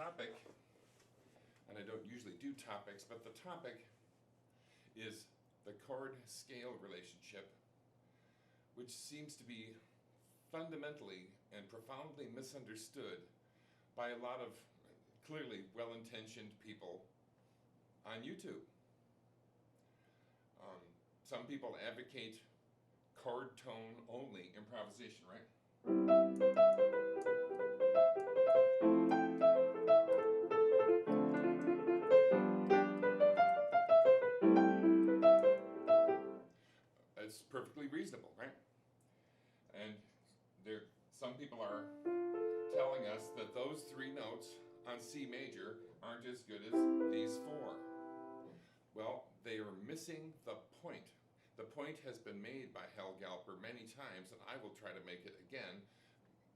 topic, and I don't usually do topics, but the topic is the chord scale relationship, which seems to be fundamentally and profoundly misunderstood by a lot of clearly well-intentioned people on YouTube. Some people advocate chord tone only improvisation, right? It's perfectly reasonable, right? And some people are telling us that those three notes on C major aren't as good as these four. Well, they are missing the point. The point has been made by Hal Galper many times, and I will try to make it again.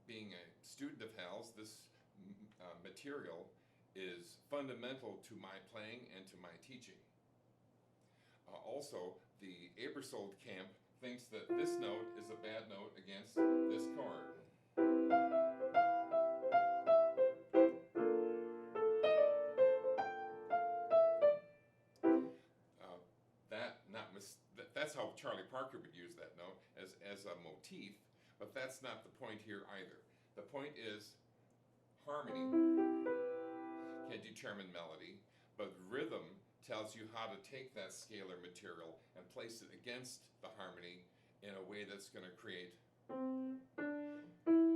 Being a student of Hal's, this material is fundamental to my playing and to my teaching. Also, the Aebersold camp thinks that this note is a bad note against this chord. That's how Charlie Parker would use that note as a motif, but that's not the point here either. The point is harmony can determine melody, but rhythm tells you how to take that scalar material and place it against the harmony in a way that's going to create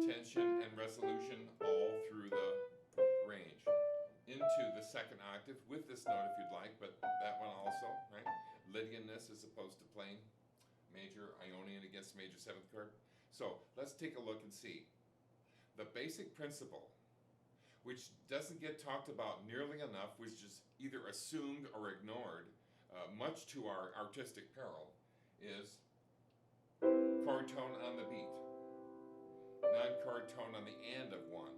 tension and resolution all through the range. Into the second octave with this note if you'd like, but that one also, right? Lydianness as opposed to plain major Ionian against major seventh chord. So let's take a look and see. The basic principle, which doesn't get talked about nearly enough, which is either assumed or ignored, much to our artistic peril, is chord tone on the beat, non-chord tone on the and of one,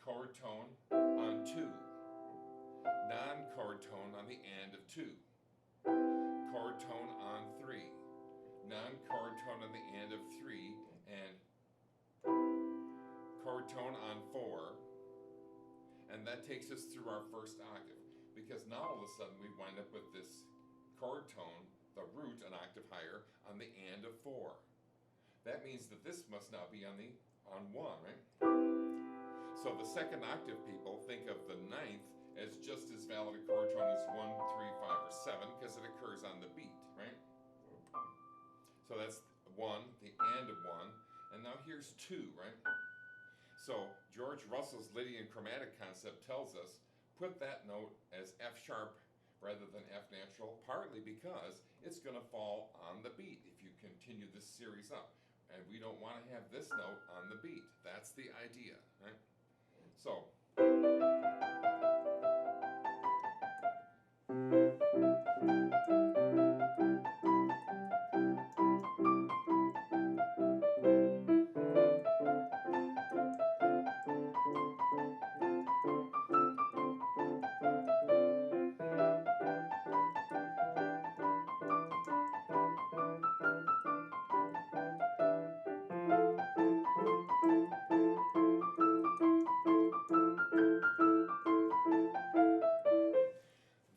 chord tone on two, non-chord tone on the and of two, chord tone on three, non-chord tone on the and of three, and chord tone on four, and that takes us through our first octave, because now all of a sudden we wind up with this chord tone, the root an octave higher, on the and of four. That means that this must now be on one, right? So the second octave people think of the ninth as just as valid a chord tone as 1, 3, 5, or 7 because it occurs on the beat, right? So that's 1, the and of 1, and now here's 2, right? So George Russell's Lydian chromatic concept tells us put that note as F sharp rather than F natural, partly because it's going to fall on the beat if you continue this series up. And we don't want to have this note on the beat. That's the idea, right? So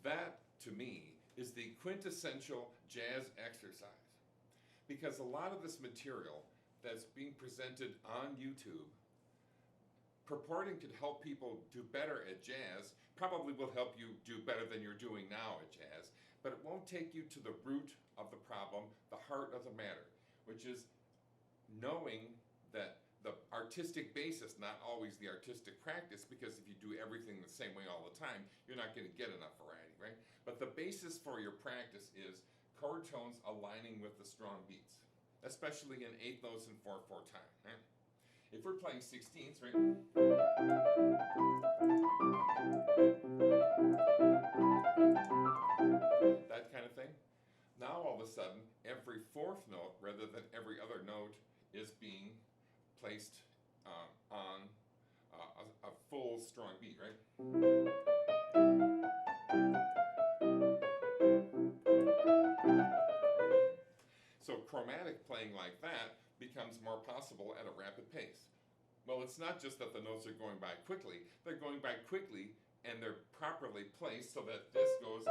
that, to me, is the quintessential jazz exercise. Because a lot of this material that's being presented on YouTube, purporting to help people do better at jazz, probably will help you do better than you're doing now at jazz, but it won't take you to the root of the problem, the heart of the matter, which is knowing that the artistic basis, not always the artistic practice, because if you do everything the same way all the time, you're not going to get enough variety, right? But the basis for your practice is chord tones aligning with the strong beats, especially in 8 notes and 4/4 time, right? If we're playing 16ths, right? That kind of thing. Now all of a sudden, every 4th note, rather than every other note, is being placed on a full strong beat, right? So chromatic playing like that becomes more possible at a rapid pace. Well, it's not just that the notes are going by quickly, they're going by quickly and they're properly placed so that this goes,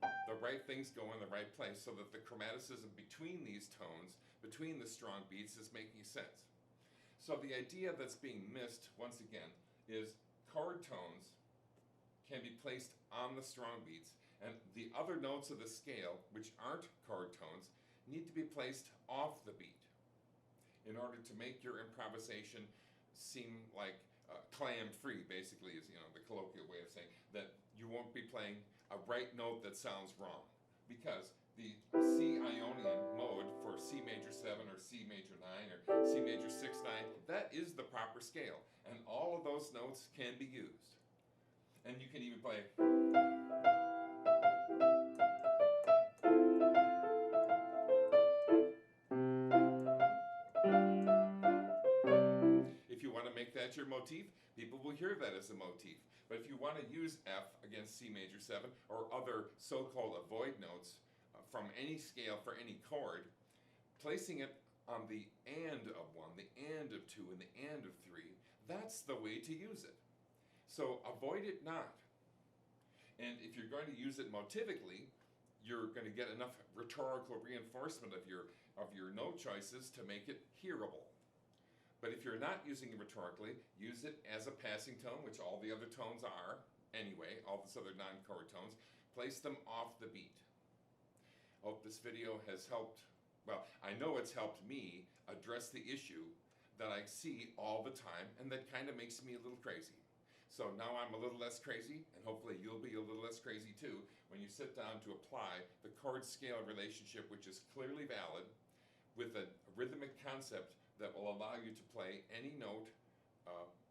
the right things go in the right place so that the chromaticism between these tones, between the strong beats, is making sense. So the idea that's being missed, once again, is chord tones can be placed on the strong beats, and the other notes of the scale, which aren't chord tones, need to be placed off the beat in order to make your improvisation seem like clam-free, basically, is the colloquial way of saying that you won't be playing a right note that sounds wrong, because the C Ionian mode for C major 7 or C major 9 or C major 6/9, that is the proper scale, and all of those notes can be used. And you can even play. If you want to make that your motif, people will hear that as a motif. But if you want to use F against C major 7 or other so-called avoid notes from any scale for any chord, placing it on the and of 1, the and of 2, and the and of 3, that's the way to use it. So avoid it not. And if you're going to use it motivically, you're going to get enough rhetorical reinforcement of your note choices to make it hearable. But if you're not using it rhetorically, use it as a passing tone, which all the other tones are anyway, all these other non-chord tones. Place them off the beat. Hope this video has helped, well, I know it's helped me address the issue that I see all the time and that kind of makes me a little crazy. So now I'm a little less crazy, and hopefully you'll be a little less crazy too when you sit down to apply the chord scale relationship, which is clearly valid, with a rhythmic concept that will allow you to play any note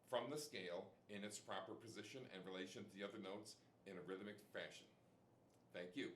from the scale in its proper position and relation to the other notes in a rhythmic fashion. Thank you.